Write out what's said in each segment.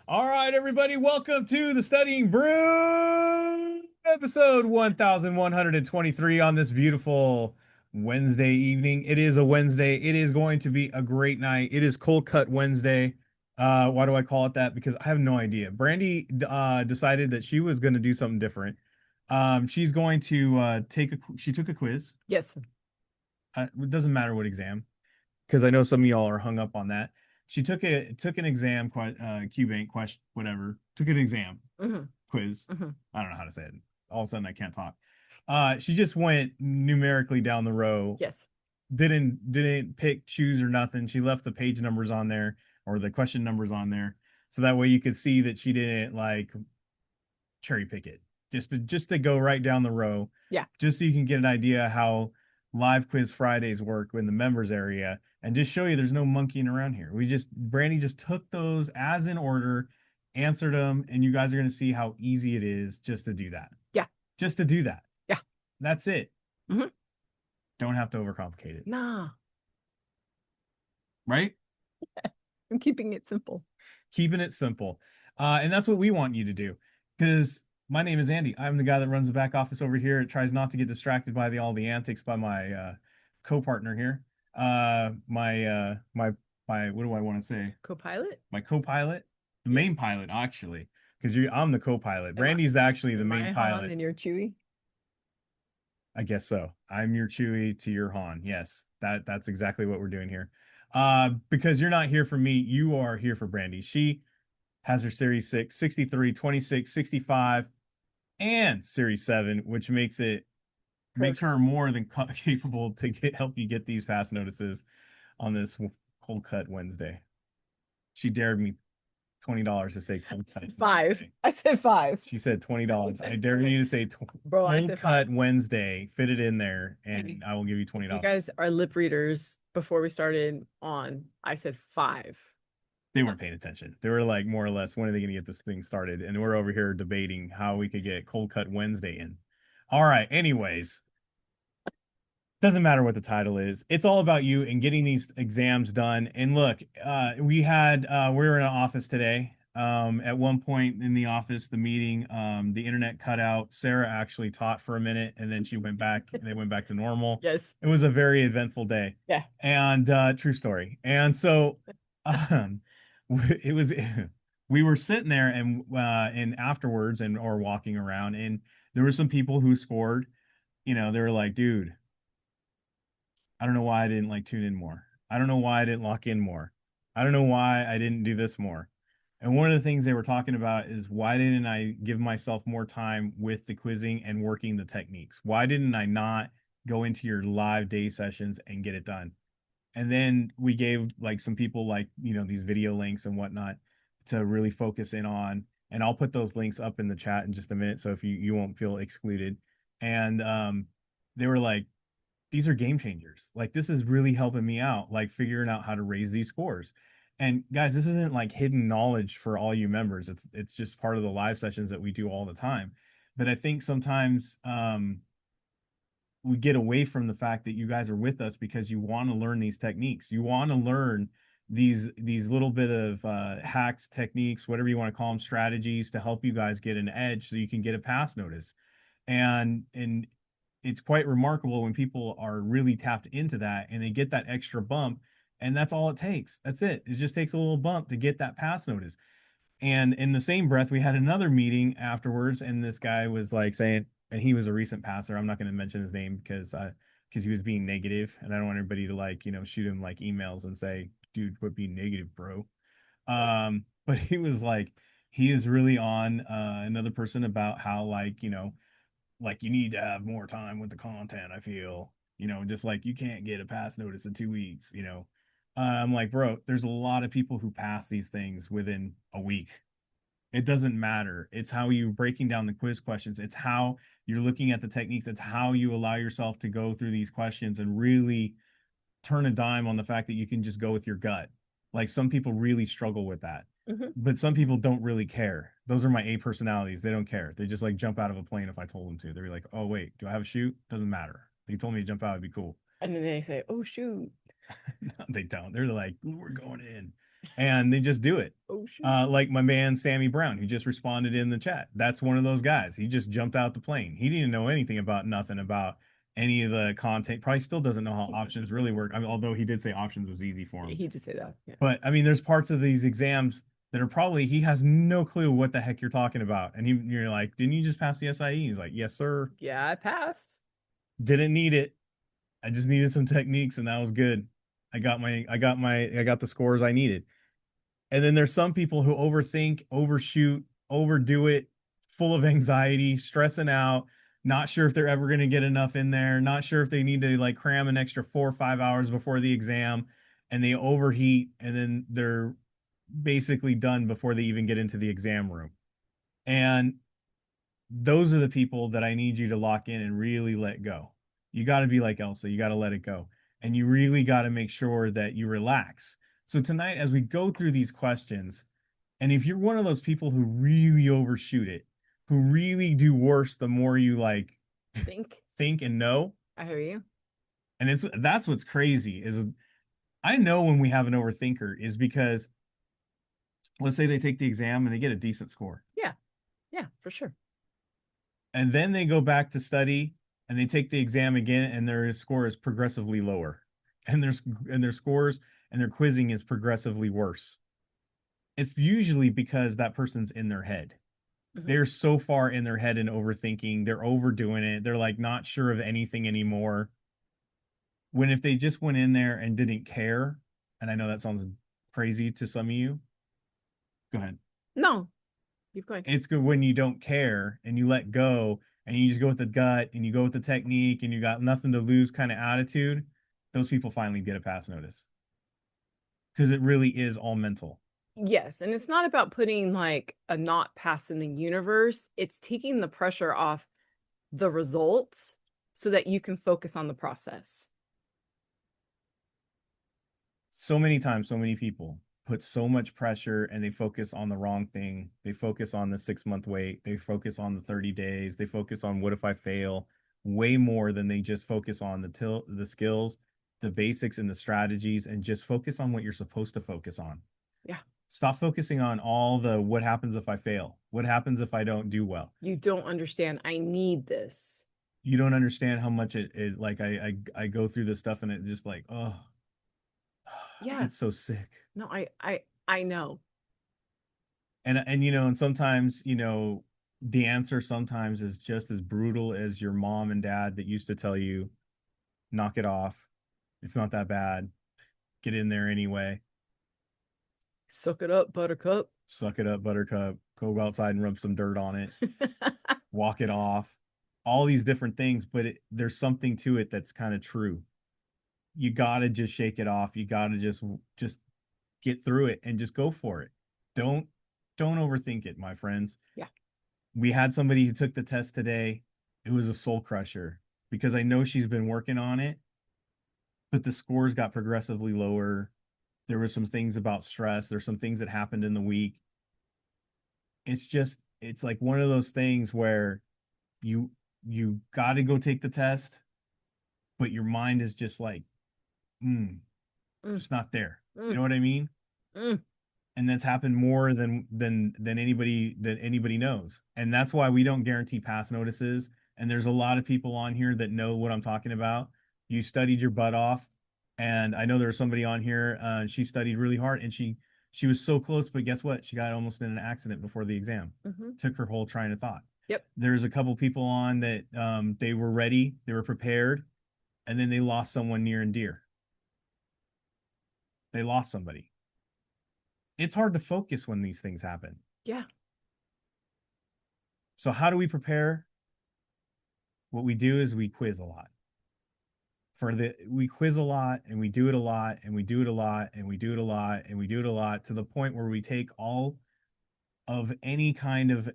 All right, everybody, welcome to the Studying Brew episode 1123 on this beautiful Wednesday evening. It is a Wednesday. It is going to be a great night. It is Cold Cut Wednesday. Why do I call it that? Because I have no idea. Brandy decided that she was going to do something different. She's going to she took a quiz. Yes. It doesn't matter what exam, because I know some of y'all are hung up on that. She took an exam, QBank question, whatever. Took an exam Hmm. quiz. Hmm. I don't know how to say it. All of a sudden, I can't talk. She just went numerically down the row. Yes. Didn't pick, choose, or nothing. She left the page numbers on there or the question numbers on there, so that way you could see that she didn't like cherry pick it. Just to go right down the row, Yeah. just so you can get an idea how live quiz Fridays work in the members area, and just show you there's no monkeying around here. Brandy just took those as in order, answered them, and you guys are going to see how easy it is just to do that. Yeah. Just to do that. Yeah. That's it. Hmm. Don't have to overcomplicate it. Nah. Right? I'm keeping it simple. Keeping it simple. And that's what we want you to do. Because my name is Andy. I'm the guy that runs the back office over here. It tries not to get distracted by all the antics by my co-partner here. My what do I want to say? Co-pilot? My co-pilot, the Yeah. main pilot actually, because I'm the co-pilot. Am I, Brandy's actually the am main I Han pilot. and you're Chewie? I guess so. I'm your Chewie to your Han. Yes, that's exactly what we're doing here. Because you're not here for me, you are here for Brandy. She has her Series 6, 63, 26, 65, and Series 7, which makes Perfect. her more than capable to help you get these pass notices on this Cold Cut Wednesday. She dared me $20 to say I Cold Cut said five. Wednesday. I said five. She said I $20. I said dare five. you to say Bro, I Cold said five. Cut Wednesday. Fit it in there, Hey, and I will give you if you $20. guys are lip readers, before we started on, I said five. They weren't paying attention. They were like, more or less, when are they going to get this thing started? And we're over here debating how we could get Cold Cut Wednesday in. All right. Anyways, doesn't matter what the title is. It's all about you and getting these exams done. And look, we were in an office today. At one point in the office, the meeting, the internet cut out. Sarah actually taught for a minute, and then she went back. They went back to normal. Yes. It was a very eventful day, Yeah. and true story. And so, um, it was. We were sitting there and afterwards or walking around, and there were some people who scored. They were like, dude, I don't know why I didn't like tune in more. I don't know why I didn't lock in more. I don't know why I didn't do this more. And one of the things they were talking about is, why didn't I give myself more time with the quizzing and working the techniques? Why didn't I not go into your live day sessions and get it done? And then we gave like some people like, these video links and whatnot to really focus in on. And I'll put those links up in the chat in just a minute. So if you won't feel excluded. And they were like, these are game changers. Like, this is really helping me out, like figuring out how to raise these scores. And guys, this isn't like hidden knowledge for all you members. It's just part of the live sessions that we do all the time. But I think sometimes we get away from the fact that you guys are with us because you want to learn these techniques. You want to learn these little bit of hacks, techniques, whatever you want to call them, strategies to help you guys get an edge so you can get a pass notice. And it's quite remarkable when people are really tapped into that and they get that extra bump, and that's all it takes. That's it. It just takes a little bump to get that pass notice. And in the same breath, we had another meeting afterwards, and this guy was like saying, and he was a recent passer. I'm not going to mention his name because he was being negative, and I don't want everybody to like shoot him like emails and say, "Dude, quit being negative, bro." But he was like, he is really on another person about how like you need to have more time with the content. I feel, just like you can't get a pass notice in 2 weeks. I'm like, bro, there's a lot of people who pass these things within a week. It doesn't matter. It's how you breaking down the quiz questions. It's how you're looking at the techniques. It's how you allow yourself to go through these questions and really turn a dime on the fact that you can just go with your gut. Like, some people really struggle with that, Hmm. but some people don't really care. Those are my A personalities. They don't care. They just like jump out of a plane if I told them to. They'd be like, "Oh wait, do I have a chute? Doesn't matter. They told me to jump out. It'd be cool." And then they say, oh, shoot. No, they don't. They're like, "We're going in." and they just do it. Oh shoot. Like my man Sammy Brown, who just responded in the chat. That's one of those guys. He just jumped out the plane. He didn't know anything about nothing about any of the content. Probably still doesn't know how options really work. I mean, although he did say options was easy for him. He did say that. Yeah. But I mean, there's parts of these exams that are probably he has no clue what the heck you're talking about. And you're like, didn't you just pass the SIE? He's like, yes, sir. Yeah, I passed. Didn't need it. I just needed some techniques, and that was good. I got the scores I needed. And then there's some people who overthink, overshoot, overdo it, full of anxiety, stressing out, not sure if they're ever going to get enough in there, not sure if they need to like cram an extra 4 or 5 hours before the exam, and they overheat, and then they're basically done before they even get into the exam room. And those are the people that I need you to lock in and really let go. You got to be like Elsa, you got to let it go. And you really got to make sure that you relax. So tonight, as we go through these questions, and if you're one of those people who really overshoot it, who really do worse the more you like Think. think and know, I hear you. and it's that's what's crazy is I know when we have an overthinker is because let's say they take the exam and they get a decent score. Yeah. Yeah, for sure. And then they go back to study and they take the exam again and their score is progressively lower. And their scores and their quizzing is progressively worse. It's usually because that person's in their head. Hmm. They're so far in their head and overthinking, they're overdoing it. They're like not sure of anything anymore. When if they just went in there and didn't care, and I know that sounds crazy to some of you, go ahead. No, keep going. It's good when you don't care and you let go and you just go with the gut and you go with the technique and you got nothing to lose kind of attitude. Those people finally get a pass notice because it really is all mental. Yes, and it's not about putting like a not pass in the universe. It's taking the pressure off the results so that you can focus on the process. So many times, so many people put so much pressure and they focus on the wrong thing. They focus on the 6 month wait. They focus on the 30 days. They focus on what if I fail way more than they just focus on the skills, the basics and the strategies and just focus on what you're supposed to focus on. Yeah. Stop focusing on all the what happens if I fail? What happens if I don't do well? You don't understand. I need this. You don't understand how much it like I go through this stuff and it just like, oh, I Yeah. get so sick. No, I know. And you know, and sometimes, you know, the answer sometimes is just as brutal as your mom and dad that used to tell you, knock it off. It's not that bad. Get in there anyway. Suck it up, buttercup. Suck it up, buttercup. Go outside and rub some dirt on it. Walk it off. All these different things, but there's something to it that's kind of true. You got to just shake it off. You got to just get through it and just go for it. Don't don't overthink it, my friends. Yeah. We had somebody who took the test today. It was a soul crusher because I know she's been working on it, but the scores got progressively lower. There were some things about stress. There's some things that happened in the week. It's like one of those things where you you got to go take the test, but your mind is just like, mm, Mm, just not there. You mm, know what I mean? mm. And that's happened more than anybody knows. And that's why we don't guarantee pass notices. And there's a lot of people on here that know what I'm talking about. You studied your butt off, and I know there was somebody on here. She studied really hard, and she was so close. But guess what? She got almost in an accident before the exam. Hmm. Took her whole train of thought. Yep. There's a couple people on that they were ready, they were prepared, and then they lost someone near and dear. They lost somebody. It's hard to focus when these things happen. Yeah. So how do we prepare? What we do is we quiz a lot. We quiz a lot and we do it a lot and we do it a lot and we do it a lot and we do it a lot to the point where we take all of any kind of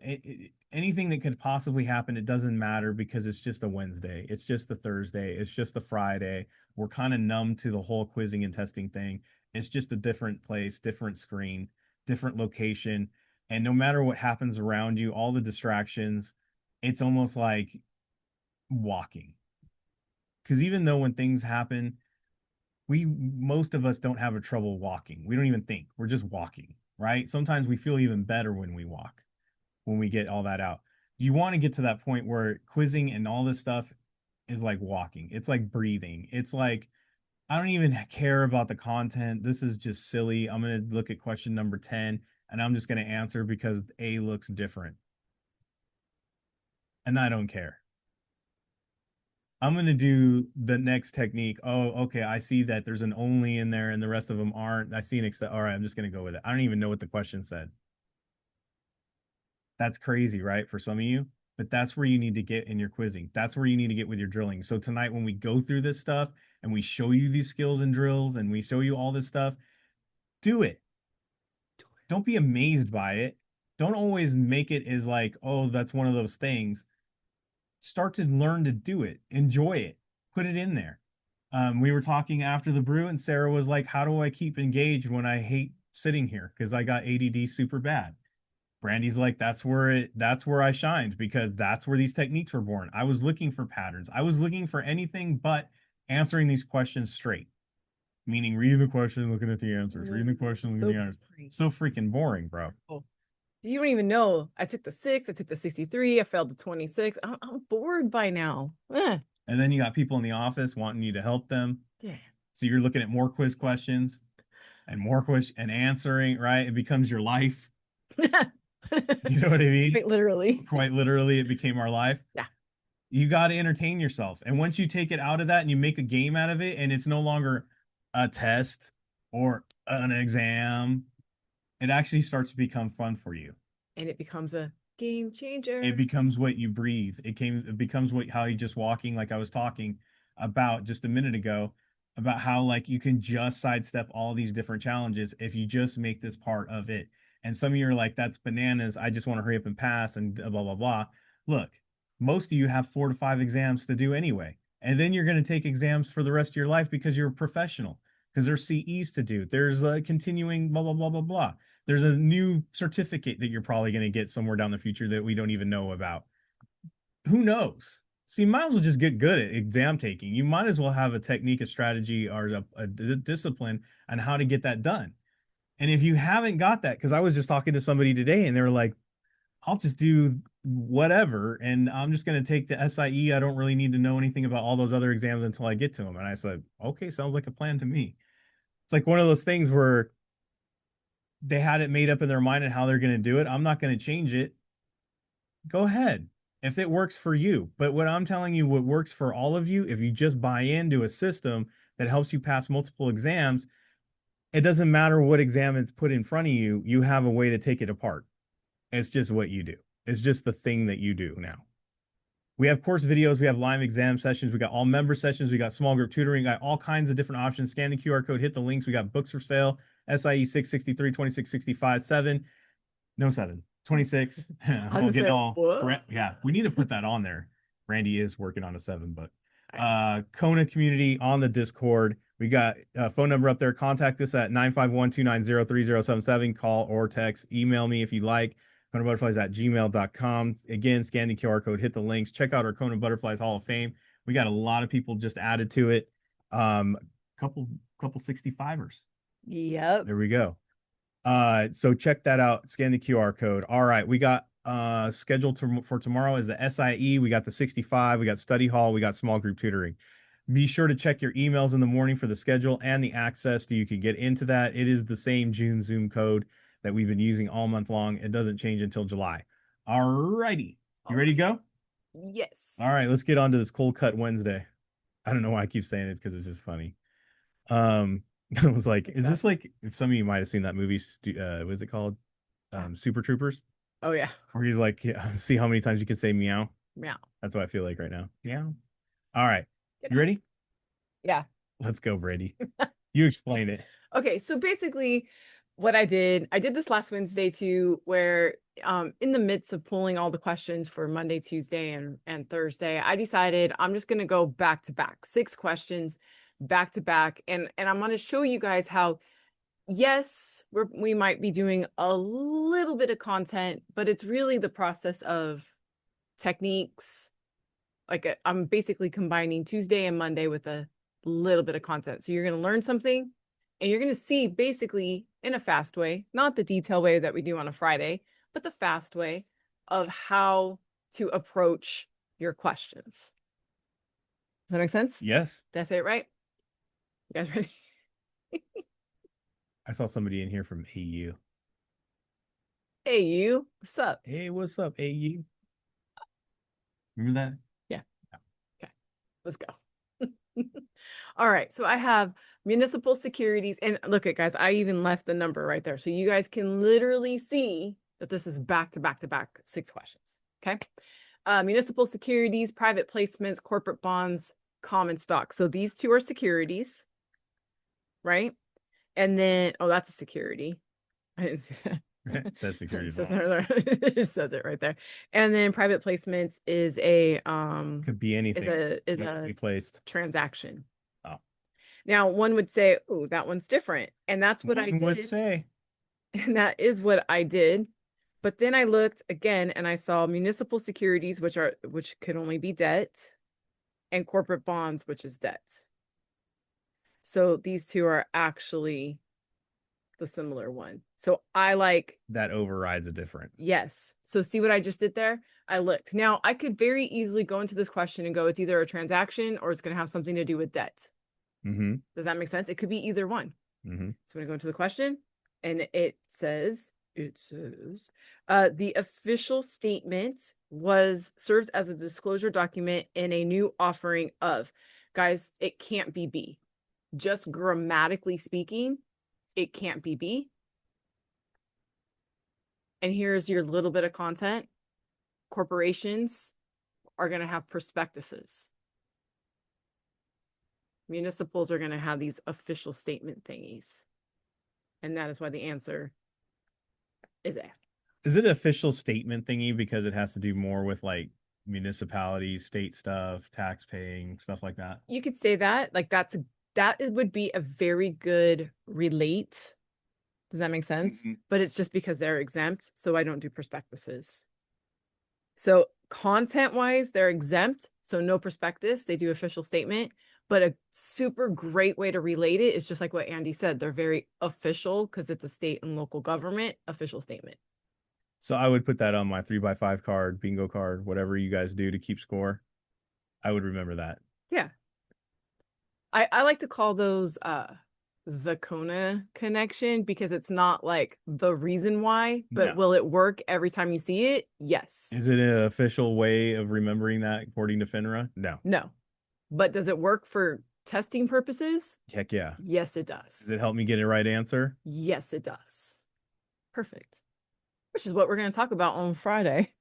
anything that could possibly happen. It doesn't matter because it's just a Wednesday. It's just a Thursday. It's just a Friday. We're kind of numb to the whole quizzing and testing thing. It's just a different place, different screen, different location. And no matter what happens around you, all the distractions, it's almost like walking. Because even though when things happen, most of us don't have a trouble walking. We don't even think. We're just walking, right? Sometimes we feel even better when we walk, when we get all that out. You want to get to that point where quizzing and all this stuff is like walking. It's like breathing. It's like I don't even care about the content. This is just silly. I'm going to look at question number 10 and I'm just going to answer because A looks different. And I don't care. I'm going to do the next technique. Oh, okay. I see that there's an only in there and the rest of them aren't. I see an except. All right. I'm just going to go with it. I don't even know what the question said. That's crazy, right? For some of you, but that's where you need to get in your quizzing. That's where you need to get with your drilling. So tonight, when we go through this stuff and we show you these skills and drills and we show you all this stuff, do it. Don't be amazed by it. Don't always make it as like, oh, that's one of those things. Start to learn to do it, enjoy it, put it in there. We were talking after the brew, and Sarah was like, how do I keep engaged when I hate sitting here? Because I got ADD super bad. Brandy's like, that's where I shined because that's where these techniques were born. I was looking for patterns. I was looking for anything but answering these questions straight. Meaning reading the question, looking at the answers, reading the question, looking at So the answers. boring. So freaking boring, bro. Oh, you don't even know. I took the 6, I took the 63, I failed the 26. I'm bored by now. And then you got people in the office wanting you to help them. Yeah. So you're looking at more quiz questions and more question and answering, right? It becomes your life. You know what I mean? Quite literally. Quite literally, it became our life. Yeah. You got to entertain yourself. And once you take it out of that and you make a game out of it, and it's no longer a test or an exam, it actually starts to become fun for you. And it becomes a game changer. It becomes what you breathe. It becomes what how you just walking, like I was talking about just a minute ago, about how like you can just sidestep all these different challenges if you just make this part of it. And some of you are like, that's bananas. I just want to hurry up and pass and blah blah blah. Look, most of you have 4 to 5 exams to do anyway. And then you're going to take exams for the rest of your life because you're a professional, because there's CEs to do. There's a continuing blah blah blah blah blah. There's a new certificate that you're probably going to get somewhere down the future that we don't even know about. Who knows? So you might as well just get good at exam taking. You might as well have a technique, a strategy, or a discipline on how to get that done. And if you haven't got that, because I was just talking to somebody today and they were like, I'll just do whatever and I'm just going to take the SIE. I don't really need to know anything about all those other exams until I get to them. And I said, okay, sounds like a plan to me. It's like one of those things where they had it made up in their mind and how they're going to do it. I'm not going to change it. Go ahead if it works for you. But what I'm telling you, what works for all of you, if you just buy into a system that helps you pass multiple exams, it doesn't matter what exam it's put in front of you, you have a way to take it apart. It's just what you do. It's just the thing that you do now. We have course videos, we have live exam sessions, we got all member sessions, we got small group tutoring, got all kinds of different options. Scan the QR code, hit the links. We got books for sale, SIE 663, 2665, 7. No, 7. 26. We'll get all correct. Yeah, we need to put that on there. Randy is working on a 7, but Kona community on the Discord. We got a phone number up there. Contact us at 951-290-3077. Call or text. Email me if you like. KonaButterflyz@gmail.com. Again, scan the QR code, hit the links. Check out our KonaButterflyz Hall of Fame. We got a lot of people just added to it. Couple 65ers. Yep. There we go. So check that out. Scan the QR code. All right, we got scheduled for tomorrow is the SIE. We got the 65. We got study hall. We got small group tutoring. Be sure to check your emails in the morning for the schedule and the access so you can get into that. It is the same June Zoom code that we've been using all month long. It doesn't change until July. All righty. You ready to go? Yes. All right, let's get on to this cold cut Wednesday. I don't know why I keep saying it because it's just funny. I was like, is this like if some of you might have seen that movie, what is it called? Super Troopers? Oh yeah. Where he's like, yeah, see how many times you can say meow. Meow. That's what I feel like right now. Meow. All right. Get You ready? Yeah. Let's go, Brady. You explain it. Okay, so basically what I did this last Wednesday too, where in the midst of pulling all the questions for Monday, Tuesday, and Thursday, I decided I'm just gonna go back to back, 6 questions back to back. And I'm gonna show you guys how yes, we might be doing a little bit of content, but it's really the process of techniques. Like I'm basically combining Tuesday and Monday with a little bit of content. So you're going to learn something and you're going to see basically in a fast way, not the detail way that we do on a Friday, but the fast way of how to approach your questions. Does that make sense? Yes. Did I say it right? You guys ready? I saw somebody in here from AU. Hey, you. What's up? Hey, what's up, AU? Remember that? Yeah. Okay. Let's go. All right. So I have municipal securities. And look at guys, I even left the number right there. So you guys can literally see that this is back to back to back 6 questions. Okay. Municipal securities, private placements, corporate bonds, common stock. So these 2 are securities, right? And then, oh, that's a security. I didn't see that. It says securities Says wrong. it just says it right there. And then private placements is a Could be anything. is Publicly a placed. transaction. Oh. Now, one would say, oh, that one's different. And that's what I One would did. say. And that is what I did. But then I looked again and I saw municipal securities, which could only be debt, and corporate bonds, which is debt. So these 2 are actually the similar one. So I like that overrides a different. Yes. So see what I just did there? I looked. Now I could very easily go into this question and go, it's either a transaction or it's going to have something to do with debt. Mm-hmm. Does that make sense? It could be either one. Mm-hmm. So I'm going to go into the question and it says, the official statement serves as a disclosure document in a new offering of. Guys, it can't be B. Just grammatically speaking, it can't be B. And here's your little bit of content. Corporations are going to have prospectuses. Municipals are going to have these official statement thingies. And that is why the answer is A. Is it an official statement thingy because it has to do more with like municipalities, state stuff, tax paying, stuff like that? You could say that. Like that would be a very good relate. Does that make sense? Mm-hmm. But it's just because they're exempt. So I don't do prospectuses. So content wise, they're exempt. So no prospectus. They do official statement. But a super great way to relate it is just like what Andy said. They're very official because it's a state and local government official statement. So I would put that on my 3x5 card, bingo card, whatever you guys do to keep score. I would remember that. Yeah. I like to call those the Kona connection because it's not like the reason why, but No. will it work every time you see it? Yes. Is it an official way of remembering that according to FINRA? No. No. But does it work for testing purposes? Heck yeah. Yes, it does. Does it help me get a right answer? Yes, it does. Perfect. Which is what we're going to talk about on Friday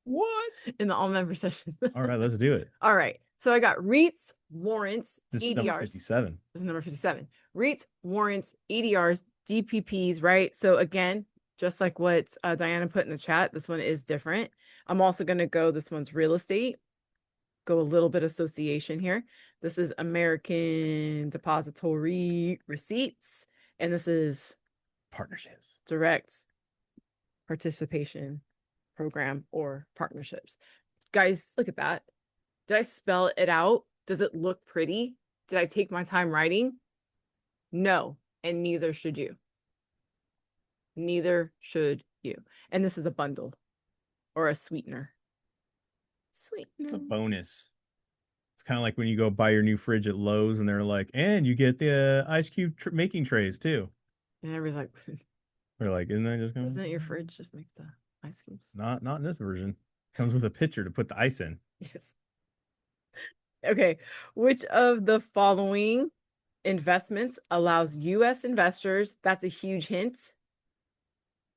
What? in the all member session. All right, let's do it. All right. So I got REITs, warrants, This is ADRs. number 57. This is number 57. REITs, warrants, ADRs, DPPs, right? So again, just like what Diana put in the chat, this one is different. I'm also going to go, this one's real estate. Go a little bit association here. This is American Depository Receipts. And this is Partnerships. direct participation program or partnerships. Guys, look at that. Did I spell it out? Does it look pretty? Did I take my time writing? No, and neither should you. Neither should you. And this is a bundle or a sweetener. Sweetener. It's a bonus. It's kind of like when you go buy your new fridge at Lowe's and they're like, and you get the ice cube making trays too. And everybody's like, They're like, isn't that just going? doesn't your fridge just make the ice cubes? Not in this version. Comes with a pitcher to put the ice in. Yes. Okay. Which of the following investments allows U.S. investors, that's a huge hint,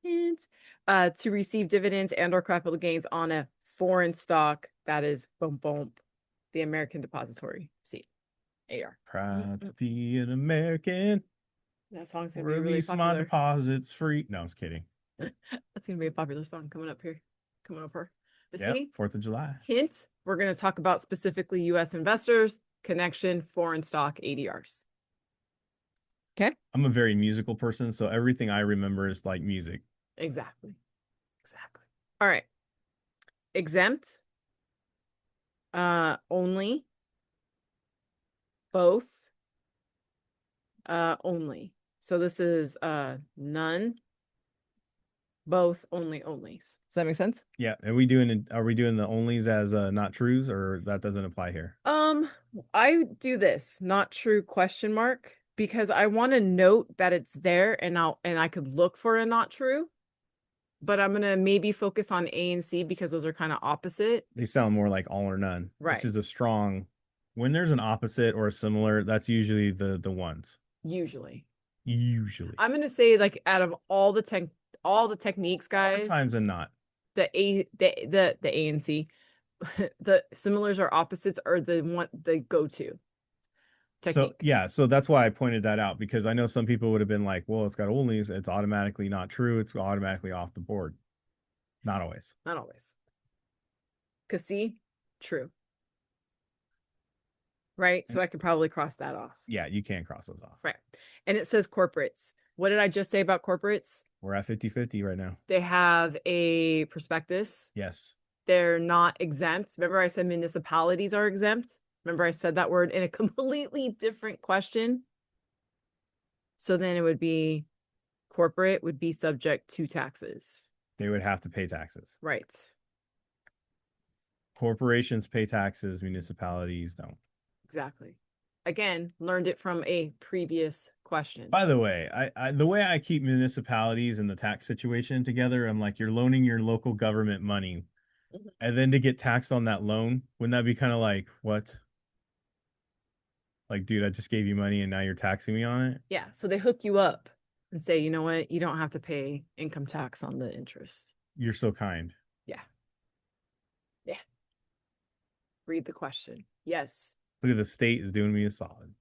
to receive dividends and or capital gains on a foreign stock that is the American Depository Receipt, AR. Proud to be an American. That song's gonna be really Release my popular. deposits free. No, I was kidding. That's gonna be a popular song coming up here. Coming up here. But Yep, see, 4th of July. hint, we're gonna talk about specifically U.S. investors, connection, foreign stock, ADRs. Okay. I'm a very musical person, so everything I remember is like music. Exactly. Exactly. All right. Exempt. Only. both, only. So this is none, both, only, onlys. Does that make sense? Yeah. Are we doing the onlys as not trues, or that doesn't apply here? Um, I do this, not true question mark, because I want to note that it's there and I could look for a not true, but I'm gonna maybe focus on A and C because those are kind of opposite. They sound more like all or none, which Right. is a strong. When there's an opposite or a similar, that's usually the ones. Usually. Usually. I'm gonna say like out of all the techniques, More guys, times than not. the A and C, the similars or opposites are the go-to So technique. yeah, so that's why I pointed that out, because I know some people would have been like, well, it's got onlys, it's automatically not true, it's automatically off the board. Not always. Not always. Cause C, true. Right? And So I can probably cross that off. yeah, you can't cross those off. Right. And it says corporates. What did I just say about corporates? We're at 50-50 right now. They have a prospectus. Yes. They're not exempt. Remember, I said municipalities are exempt? Remember, I said that word in a completely different question? So then it would be corporate would be subject to taxes. They would have to pay taxes. Right. Corporations pay taxes, municipalities don't. Exactly. Again, learned it from a previous question. By the way, the way I keep municipalities and the tax situation together, I'm like, you're loaning your local government money, Mhm. and then to get taxed on that loan, wouldn't that be kind of like, what? Like, dude, I just gave you money and now you're taxing me on it? Yeah. So they hook you up and say, you know what? You don't have to pay income tax on the interest. You're so kind. Yeah. Yeah. Read the question. Yes. Look at the state is doing me a solid.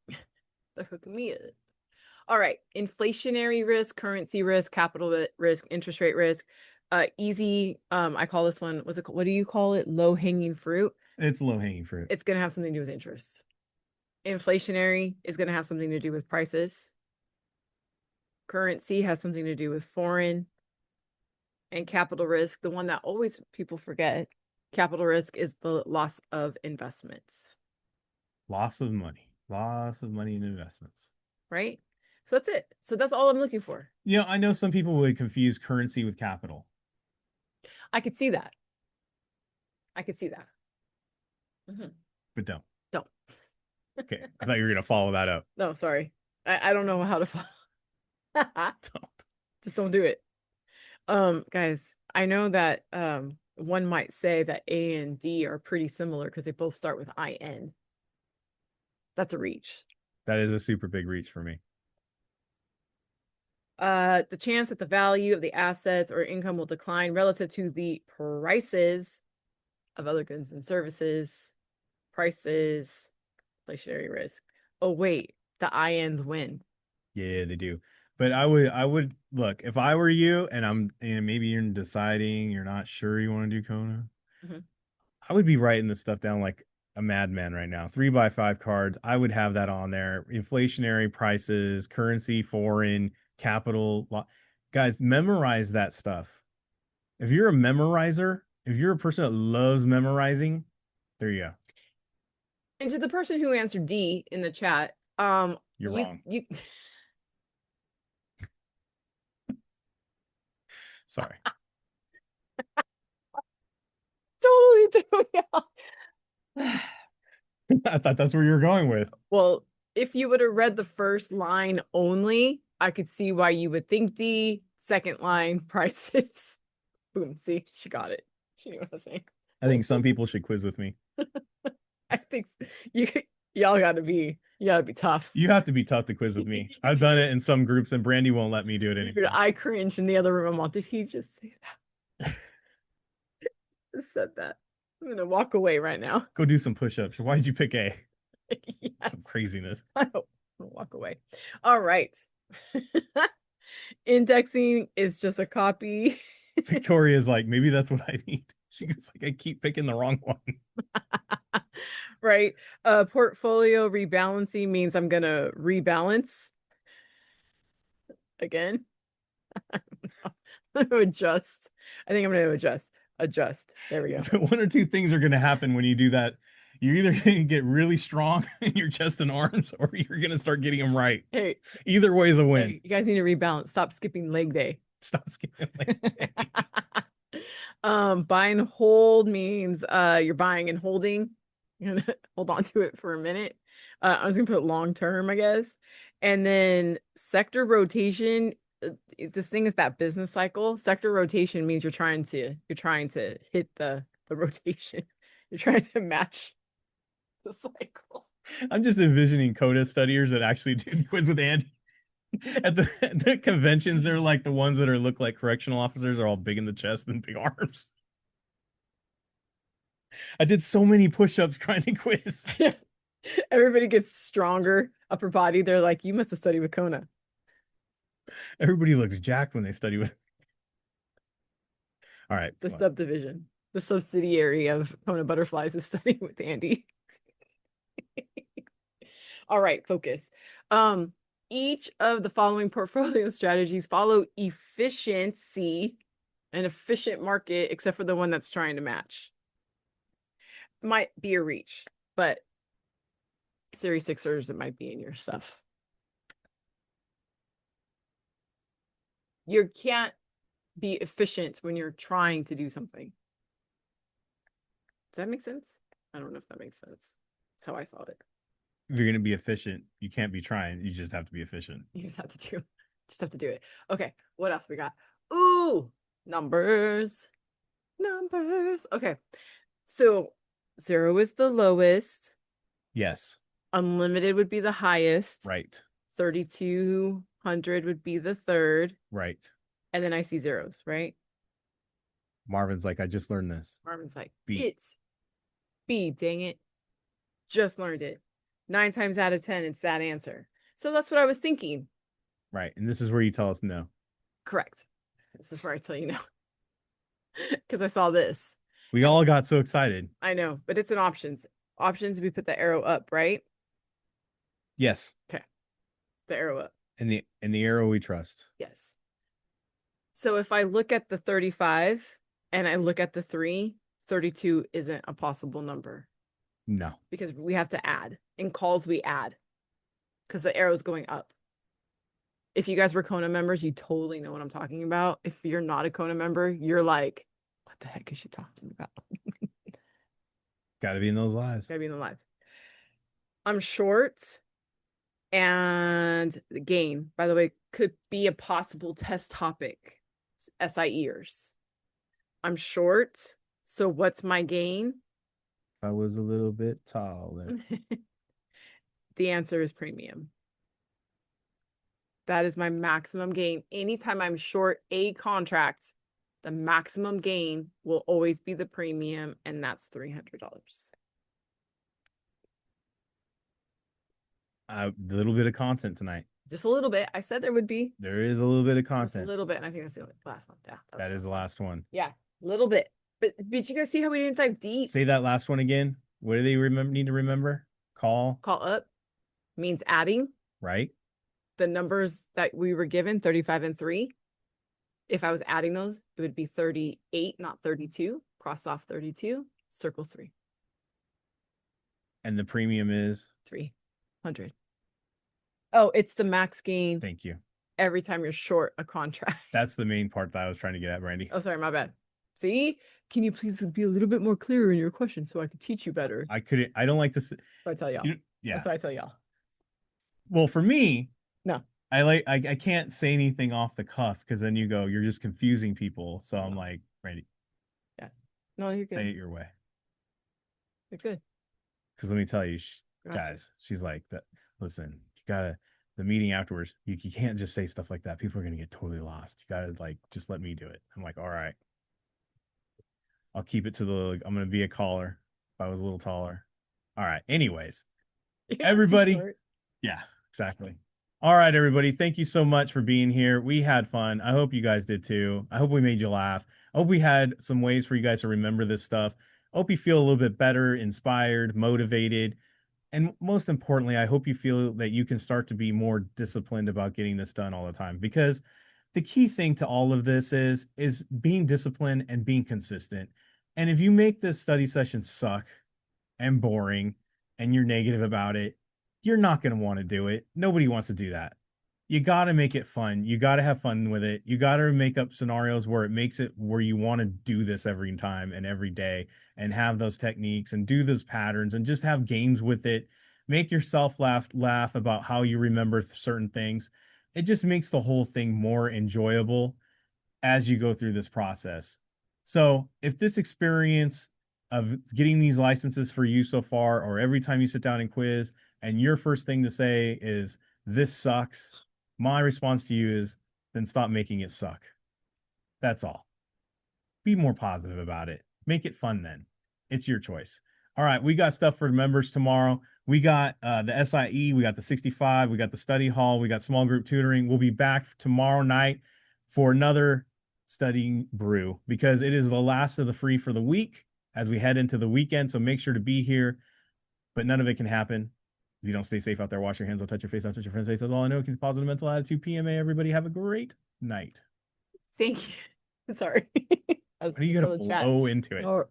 They're hooking me up. All right. Inflationary risk, currency risk, capital risk, interest rate risk. Easy. I call this one, what do you call it? Low hanging fruit. It's low hanging fruit. It's going to have something to do with interest. Inflationary is going to have something to do with prices. Currency has something to do with foreign. And capital risk, the one that always people forget, capital risk is the loss of investments. Loss of money in investments. Right? So that's it. So that's all I'm looking for. You know, I know some people would confuse currency with capital. I could see that. I could see that. Mm-hmm. But don't. Don't. Okay. I thought you were going to follow that up. No, sorry. I don't know how to follow. Don't. Just don't do it. Guys, I know that one might say that A and D are pretty similar because they both start with IN. That's a reach. That is a super big reach for me. The chance that the value of the assets or income will decline relative to the prices of other goods and services, prices, inflationary risk. Oh, wait, the INs win. Yeah, they do. But I would look, if I were you and maybe you're deciding you're not sure you want to do Kona, Mhm. I would be writing this stuff down like a madman right now. 3x5 cards. I would have that on there. Inflationary prices, currency, foreign, capital. Guys, memorize that stuff. If you're a memorizer, if you're a person that loves memorizing, there you go. And to the person who answered D in the chat, You're wrong. you Sorry. totally threw me off. I thought that's where you were going with. Well, if you would have read the first line only, I could see why you would think D. Second line, prices. Boom. See, she got it. She knew what I was saying. I think some people should quiz with me. I think you y'all you gotta be tough. You have to be tough to quiz with me. I've done it in some groups, and Brandy won't let me do it Dude, anymore. I cringe in the other room. I'm all, did he just say that? Just said that. I'm gonna walk away right now. Go do some push-ups. Why did you pick A? Yes, Some craziness. I know. I'm gonna walk away. All right. Indexing is just a copy. Victoria's like, maybe that's what I need. She goes like, I keep picking the wrong one. Right. Portfolio rebalancing means I'm gonna rebalance again. I'm gonna adjust. I think I'm gonna adjust. Adjust. There we go. One or two things are going to happen when you do that. You're either going to get really strong in your chest and arms, or you're going to start getting them right. Hey, Either way is a win. hey, you guys need to rebalance. Stop skipping leg day. Stop skipping leg day. Buy and hold means you're buying and holding. You're gonna hold on to it for a minute. I was gonna put long term, I guess. And then sector rotation, this thing is that business cycle. Sector rotation means you're trying to hit the rotation. You're trying to match the cycle. I'm just envisioning Coda studiers that actually did quiz with Andy. At the conventions, they're like the ones that look like correctional officers are all big in the chest and big arms. I did so many push-ups trying to quiz. Everybody gets stronger upper body. They're like, you must have studied with Kona. Everybody looks jacked when they study with. All right. The subdivision, the subsidiary of KonaButterflyz is studying with Andy. All right, focus. Each of the following portfolio strategies follow efficiency, an efficient market, except for the one that's trying to match. Might be a reach, but Series Sixers, it might be in your stuff. You can't be efficient when you're trying to do something. Does that make sense? I don't know if that makes sense. That's how I saw it. If you're going to be efficient, you can't be trying. You just have to be efficient. You just have to do it. Okay, what else we got? Ooh, numbers. Okay, so 0 is the lowest. Yes. Unlimited would be the highest. Right. 3,200 would be the third. Right. And then I see zeros, right? Marvin's like, I just learned this. Marvin's like, B. It's B, dang it. Just learned it. 9 times out of 10, it's that answer. So that's what I was thinking. Right. And this is where you tell us no. Correct. This is where I tell you no. Because I saw this. We all got so excited. I know, but it's an options. Options, we put the arrow up, right? Yes. Okay. The arrow up. And the arrow we trust. Yes. So if I look at the 35 and I look at the 3, 32 isn't a possible number. No. Because we have to add. In calls, we add. Because the arrow is going up. If you guys were Kona members, you totally know what I'm talking about. If you're not a Kona member, you're like, what the heck is she talking about? Gotta be in those lives. Gotta be in the lives. I'm short. And the gain, by the way, could be a possible test topic. SIEers. I'm short. So what's my gain? I was a little bit taller. The answer is premium. That is my maximum gain. Anytime I'm short a contract, the maximum gain will always be the premium, and that's $300. A little bit of content tonight. Just a little bit. I said there would be. There is a little bit of content. Just a little bit, and I think that's the last one. Yeah, that is the last one. Yeah, a little bit. But you guys see how we didn't dive deep? Say that last one again. What do they need to remember? Call up means adding. Right. The numbers that we were given, 35 and 3. If I was adding those, it would be 38, not 32. Cross off 32, circle 3. And the premium is 300. Oh, it's the max gain. Thank you. Every time you're short a contract. That's the main part that I was trying to get at, Brandy. Oh, sorry, my bad. See? Can you please be a little bit more clear in your question so I could teach you better? I don't like to. So I tell y'all. Yeah. That's what I tell y'all. Well, for me, no. I can't say anything off the cuff because then you go, you're just confusing people. So I'm like, Brandy. Yeah. No, you're good. Say it your way. You're good. Because let me tell you, guys, she's like, listen, you gotta, the meeting afterwards, you can't just say stuff like that. People are gonna get totally lost. You gotta just let me do it. I'm like, all right. I'll keep it to I'm gonna be a caller if I was a little taller. All right. Anyways, everybody. Yeah, exactly. All right, everybody. Thank you so much for being here. We had fun. I hope you guys did too. I hope we made you laugh. I hope we had some ways for you guys to remember this stuff. I hope you feel a little bit better, inspired, motivated. And most importantly, I hope you feel that you can start to be more disciplined about getting this done all the time. Because the key thing to all of this is being disciplined and being consistent. And if you make this study session suck, and boring and you're negative about it, you're not going to want to do it. Nobody wants to do that. You got to make it fun. You got to have fun with it. You got to make up scenarios where it makes it where you want to do this every time and every day and have those techniques and do those patterns and just have games with it. Make yourself laugh about how you remember certain things. It just makes the whole thing more enjoyable as you go through this process. So, if this experience of getting these licenses for you so far, or every time you sit down and quiz, and your first thing to say is, this sucks, my response to you is, then stop making it suck. That's all. Be more positive about it. Make it fun then. It's your choice. All right, we got stuff for members tomorrow. We got the SIE, we got the 65, we got the study hall, we got small group tutoring. We'll be back tomorrow night for another studying brew because it is the last of the free for the week as we head into the weekend. So make sure to be here, but none of it can happen if you don't stay safe out there. Wash your hands, don't touch your face, don't touch your friend's face. That's all I know. Keep a positive mental attitude. PMA, everybody have a great night. Thank you. Sorry. I was What are you just going on to the chat. blow into it? Or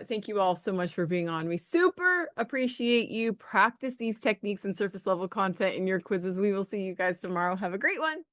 thank you all so much for being on. We super appreciate you. Practice these techniques and surface level content in your quizzes. We will see you guys tomorrow. Have a great one.